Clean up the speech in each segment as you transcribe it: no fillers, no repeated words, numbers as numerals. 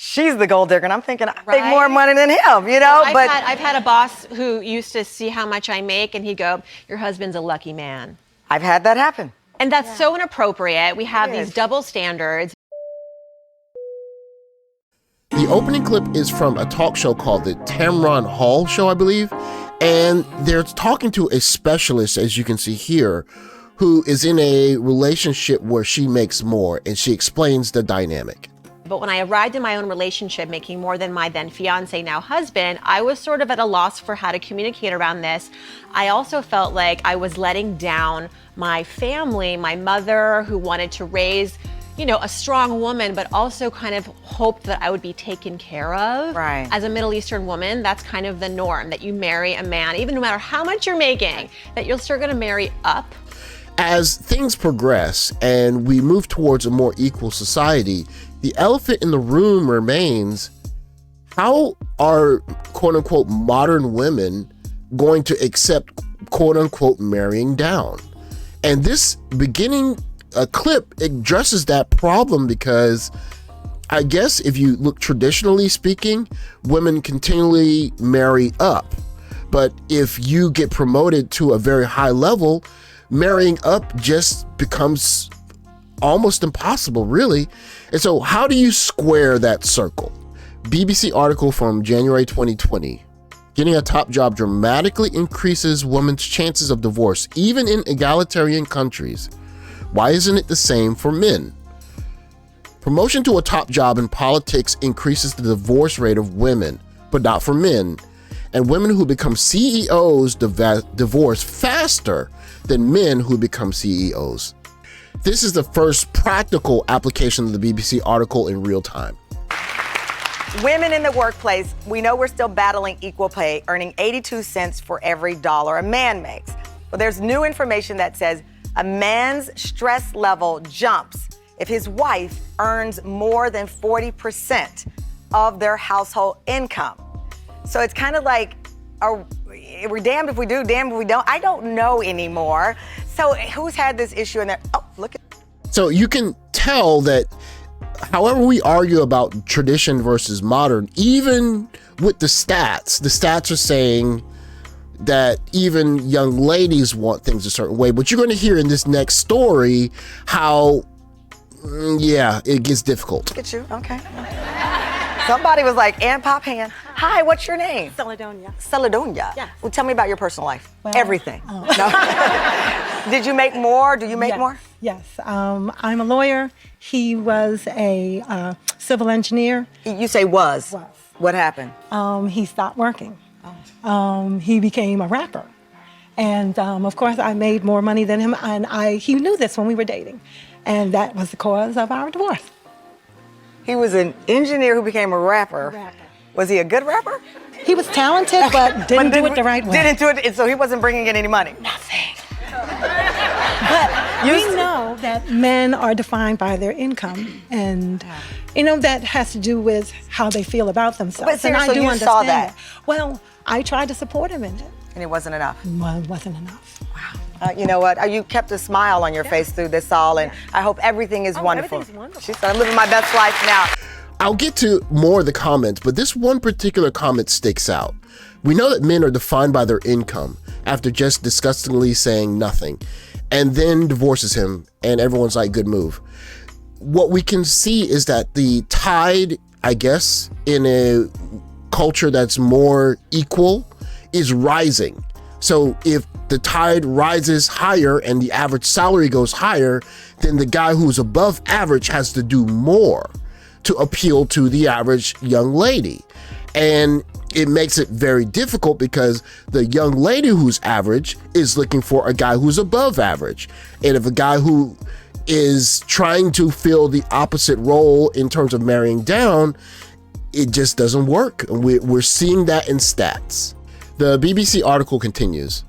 she's the gold digger. And I'm thinking, I make more money than him, you know? I've had a boss who used to see how much I make, and he'd go, your husband's a lucky man. I've had that happen. And that's so inappropriate. We have these double standards. The opening clip is from a talk show called the Tamron Hall Show, I believe. And they're talking to a specialist, as you can see here, who is in a relationship where she makes more, and she explains the dynamic. But when I arrived in my own relationship, making more than my then fiance, now husband, I was sort of at a loss for how to communicate around this. I also felt like I was letting down my family, my mother, who wanted to raise, you know, a strong woman, but also kind of hoped that I would be taken care of. Right. As a Middle Eastern woman, that's kind of the norm, that you marry a man, even no matter how much you're making, that you're still gonna marry up. As things progress and we move towards a more equal society, the elephant in the room remains, how are quote unquote modern women going to accept quote unquote marrying down? And this beginning clip addresses that problem, because I guess if you look traditionally speaking, women continually marry up. But if you get promoted to a very high level, marrying up just becomes almost impossible, really. And so how do you square that circle? BBC article from January 2020. Getting a top job dramatically increases women's chances of divorce, even in egalitarian countries. Why isn't it the same for men? Promotion to a top job in politics increases the divorce rate of women, but not for men. And women who become CEOs divorce faster than men who become CEOs. This is the first practical application of the BBC article in real time. Women in the workplace, we know we're still battling equal pay, earning 82 cents for every dollar a man makes. Well, there's new information that says a man's stress level jumps if his wife earns more than 40% of their household income. So it's kind of like, we're damned if we do, damned if we don't. I don't know anymore. So who's had this issue in there? Oh, look at. So you can tell that however we argue about tradition versus modern, even with the stats are saying that even young ladies want things a certain way. But you're going to hear in this next story how, it gets difficult. Look at you, okay. Somebody was like, Ann Pop Hand. Hi, what's your name? Celedonia. Celedonia? Yes. Well, tell me about your personal life. Well, Everything. No. Did you make more? Do you make more? Yes. I'm a lawyer. He was a civil engineer. You say was. Was. What happened? He stopped working. He became a rapper. And of course, I made more money than him. And he knew this when we were dating. And that was the cause of our divorce. He was an engineer who became a rapper. Was he a good rapper? He was talented, but didn't do it the right way. Didn't do it, so he wasn't bringing in any money? Nothing. But we know that men are defined by their income, and that has to do with how they feel about themselves. But seriously, and I do you understand saw that. Well, I tried to support him in it. And it wasn't enough? Well, it wasn't enough. Wow. You know what? You kept a smile on your face through this all, and I hope everything is wonderful. Everything's wonderful. She said, I'm living my best life now. I'll get to more of the comments, but this one particular comment sticks out. We know that men are defined by their income after just disgustingly saying nothing, and then divorces him, and everyone's like, good move. What we can see is that the tide, I guess, in a culture that's more equal is rising. So if the tide rises higher and the average salary goes higher, then the guy who's above average has to do more to appeal to the average young lady. And it makes it very difficult because the young lady who's average is looking for a guy who's above average. And if a guy who is trying to fill the opposite role in terms of marrying down, it just doesn't work. We're seeing that in stats. The BBC article continues.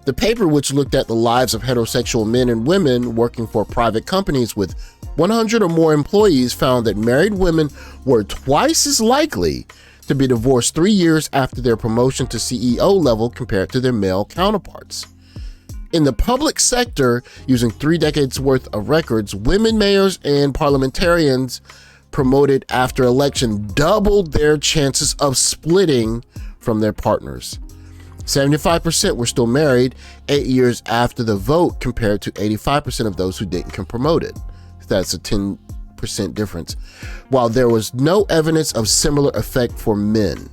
The paper, which looked at the lives of heterosexual men and women working for private companies with 100 or more employees, found that married women were twice as likely to be divorced 3 years after their promotion to CEO level compared to their male counterparts. In the public sector, using 3 decades worth of records, women mayors and parliamentarians promoted after election doubled their chances of splitting from their partners. 75% were still married 8 years after the vote, compared to 85% of those who didn't get promoted. That's a 10% difference. While there was no evidence of similar effect for men.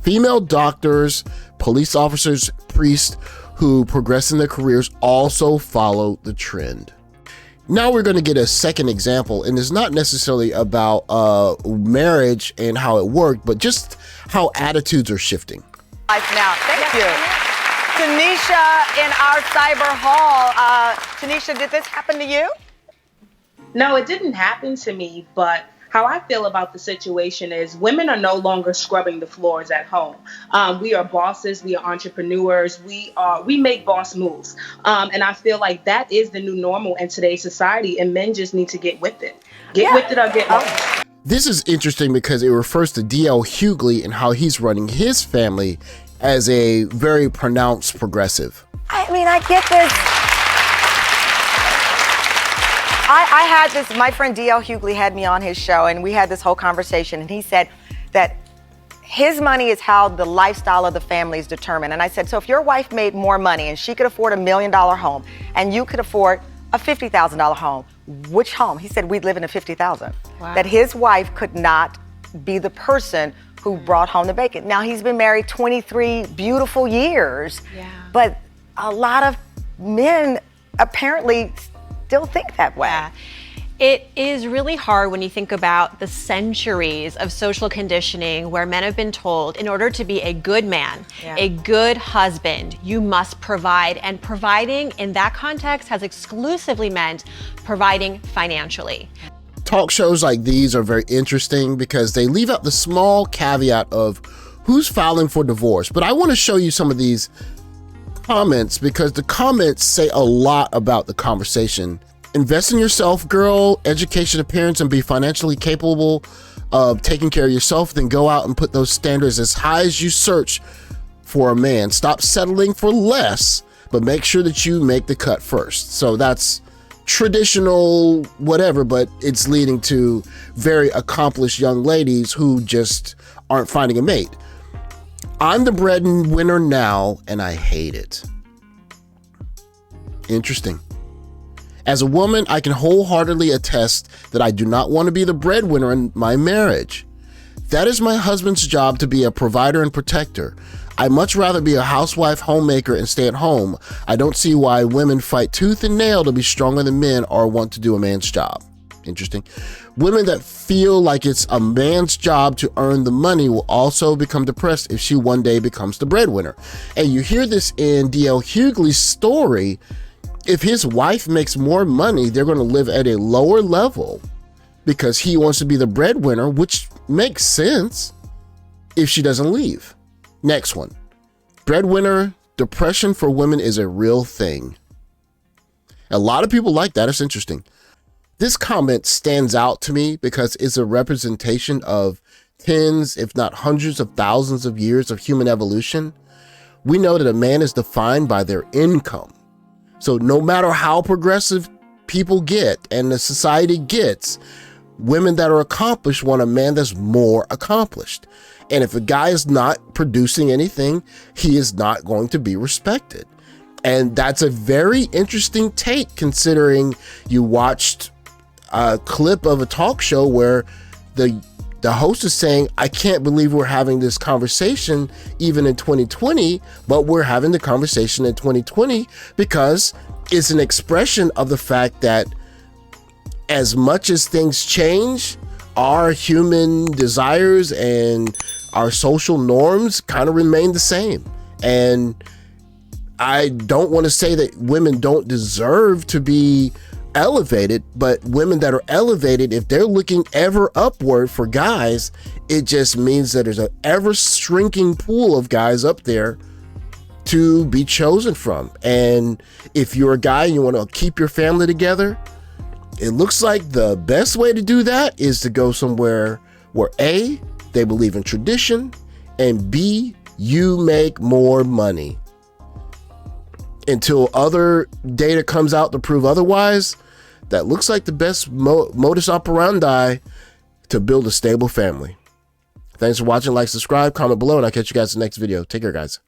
Female doctors, police officers, priests who progress in their careers also follow the trend. Now we're going to get a second example, and it's not necessarily about marriage and how it worked, but just how attitudes are shifting. Now, thank you. Tanisha in our cyber hall. Tanisha, did this happen to you? No, it didn't happen to me, but how I feel about the situation is women are no longer scrubbing the floors at home. We are bosses, we are entrepreneurs, we make boss moves. And I feel like that is the new normal in today's society, and men just need to get with it. Get with it or get lost. This is interesting because it refers to D.L. Hughley and how he's running his family as a very pronounced progressive. I mean, I get this. I had this, my friend D.L. Hughley had me on his show, and we had this whole conversation, and he said that his money is how the lifestyle of the family is determined. And I said, so if your wife made more money and she could afford $1 million home and you could afford a $50,000 home, which home? He said, we'd live in a $50,000. Wow. That his wife could not be the person who brought home the bacon. Now, he's been married 23 beautiful years, but a lot of men apparently still think that way. Yeah. It is really hard when you think about the centuries of social conditioning where men have been told in order to be a good man, a good husband, you must provide. And providing in that context has exclusively meant providing financially. Talk shows like these are very interesting because they leave out the small caveat of who's filing for divorce. But I want to show you some of these comments because the comments say a lot about the conversation. Invest in yourself, girl, education, appearance, and be financially capable of taking care of yourself. Then go out and put those standards as high as you search for a man. Stop settling for less, but make sure that you make the cut first. So that's traditional whatever, but it's leading to very accomplished young ladies who just aren't finding a mate. I'm the breadwinner now, and I hate it. Interesting. As a woman, I can wholeheartedly attest that I do not want to be the breadwinner in my marriage. That is my husband's job, to be a provider and protector. I'd much rather be a housewife, homemaker, and stay at home. I don't see why women fight tooth and nail to be stronger than men or want to do a man's job. Interesting. Women that feel like it's a man's job to earn the money will also become depressed if she one day becomes the breadwinner. And you hear this in D.L. Hughley's story. If his wife makes more money, they're going to live at a lower level because he wants to be the breadwinner, which makes sense if she doesn't leave. Next one. Breadwinner depression for women is a real thing. A lot of people like that. It's interesting. This comment stands out to me because it's a representation of tens, if not hundreds of thousands of years of human evolution. We know that a man is defined by their income. So no matter how progressive people get and the society gets, women that are accomplished want a man that's more accomplished. And if a guy is not producing anything, he is not going to be respected. And that's a very interesting take, considering you watched a clip of a talk show where the host is saying, I can't believe we're having this conversation even in 2020, but we're having the conversation in 2020 because it's an expression of the fact that as much as things change, our human desires and our social norms kind of remain the same. And I don't want to say that women don't deserve to be elevated, but women that are elevated, if they're looking ever upward for guys, it just means that there's an ever shrinking pool of guys up there to be chosen from. And if you're a guy and you want to keep your family together, it looks like the best way to do that is to go somewhere where A, they believe in tradition, and B, you make more money. Until other data comes out to prove otherwise, that looks like the best modus operandi to build a stable family. Thanks for watching. Like, subscribe, comment below, and I'll catch you guys in the next video. Take care, guys.